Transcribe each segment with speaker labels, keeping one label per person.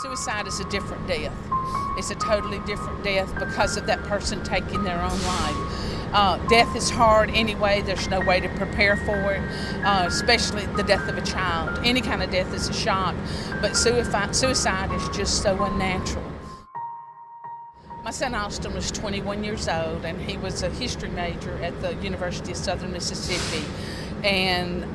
Speaker 1: Suicide is a different death. It's a totally different death because of that person taking their own life. Death is hard anyway. There's no way to prepare for it, especially the death of a child. Any kind of death is a shock, but suicide is just so unnatural. My son Austin was 21 years old, and he was a history major at the University of Southern Mississippi, and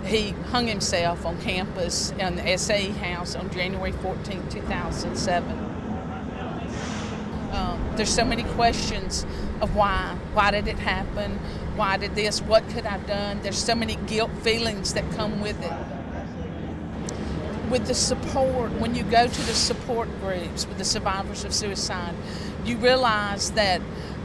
Speaker 1: he hung himself on campus in the SAE house on January 14, 2007. There's so many questions of why. Why did it happen? Why did this? What could I have done? There's so many guilt feelings that come with it. With the support, when you go to the support groups with the survivors of suicide, you realize that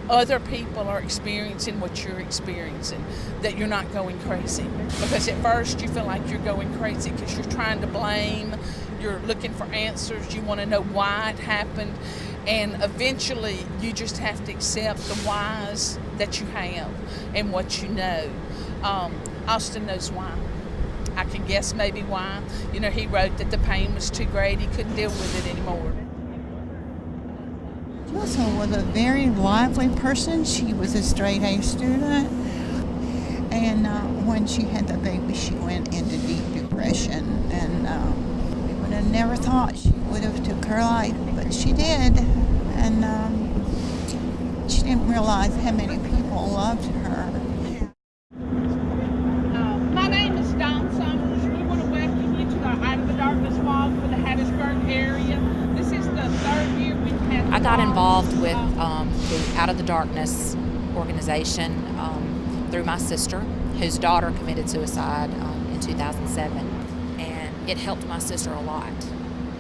Speaker 1: other people are experiencing what you're experiencing, that you're not going crazy. Because at first you feel like you're going crazy because you're trying to blame, you're looking for answers, you want to know why it happened, and eventually you just have to accept the whys that you have and what you know. Austin knows why. I can guess maybe why. You know, he wrote that the pain was too great, he couldn't deal with it anymore.
Speaker 2: Wilson was a very lively person. She was a straight-A student, and when she had the baby, she went into deep depression, and we would have never thought she would have took her life, but she did, and she didn't realize how many people loved her.
Speaker 1: My name is Dawn Summers. We want to welcome you to the Out of the Darkness Walk for the Hattiesburg area. This is the third year we've had.
Speaker 3: I got involved with the Out of the Darkness organization through my sister, whose daughter committed suicide in 2007, and it helped my sister a lot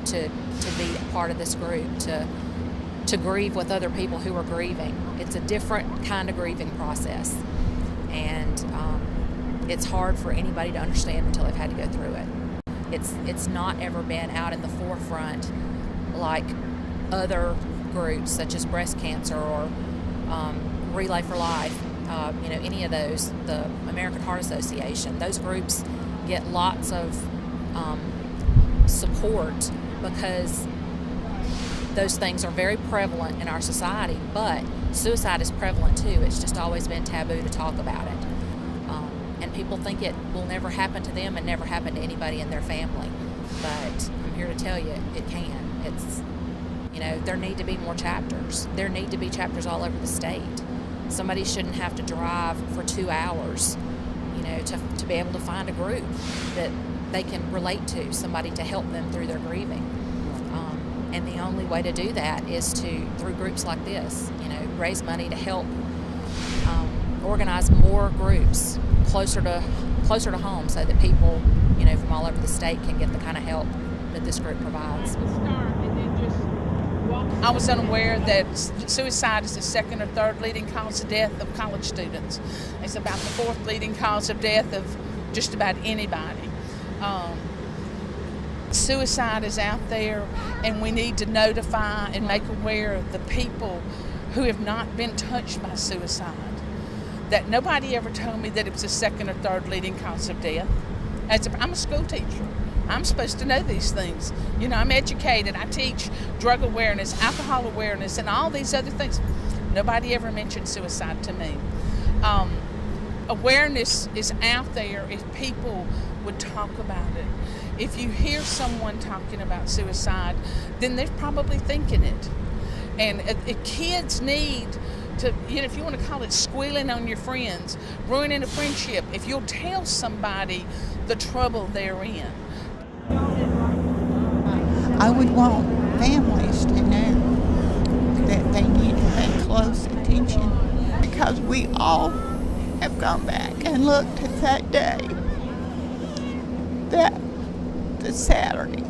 Speaker 3: to be a part of this group, to grieve with other people who are grieving. It's a different kind of grieving process, and it's hard for anybody to understand until they've had to go through it. It's not ever been out in the forefront like other groups such as breast cancer or Relay for Life, any of those, the American Heart Association. Those groups get lots of support because those things are very prevalent in our society, but suicide is prevalent too. It's just always been taboo to talk about it. And people think it will never happen to them and never happen to anybody in their family. But I'm here to tell you, it can. It's, there need to be more chapters. There need to be chapters all over the state. Somebody shouldn't have to drive for 2 hours, to be able to find a group that they can relate to, somebody to help them through their grieving. And the only way to do that is through groups like this, raise money to help organize more groups closer to home so that people, from all over the state can get the kind of help that this group provides.
Speaker 1: I was unaware that suicide is the second or third leading cause of death of college students. It's about the fourth leading cause of death of just about anybody. Suicide is out there, and we need to notify and make aware the people who have not been touched by suicide. That nobody ever told me that it was the second or third leading cause of death. I'm a school teacher. I'm supposed to know these things. I'm educated. I teach drug awareness, alcohol awareness, and all these other things. Nobody ever mentioned suicide to me. Awareness is out there if people would talk about it. If you hear someone talking about suicide, then they're probably thinking it. And kids need to, if you want to call it squealing on your friends, ruining a friendship, if you'll tell somebody the trouble they're in.
Speaker 2: I would want families to know that they need to pay close attention, because we all have gone back and looked at that day, the Saturday.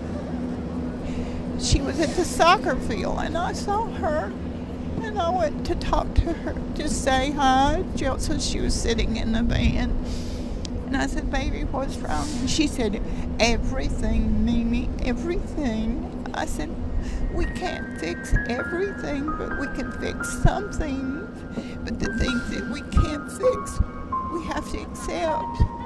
Speaker 2: She was at the soccer field, and I saw her, and I went to talk to her, to say hi. So she was sitting in the van, and I said, "Baby, what's wrong?" And she said, "Everything, Mimi, everything." I said, "We can't fix everything, but we can fix some things. But the things that we can't fix, we have to accept."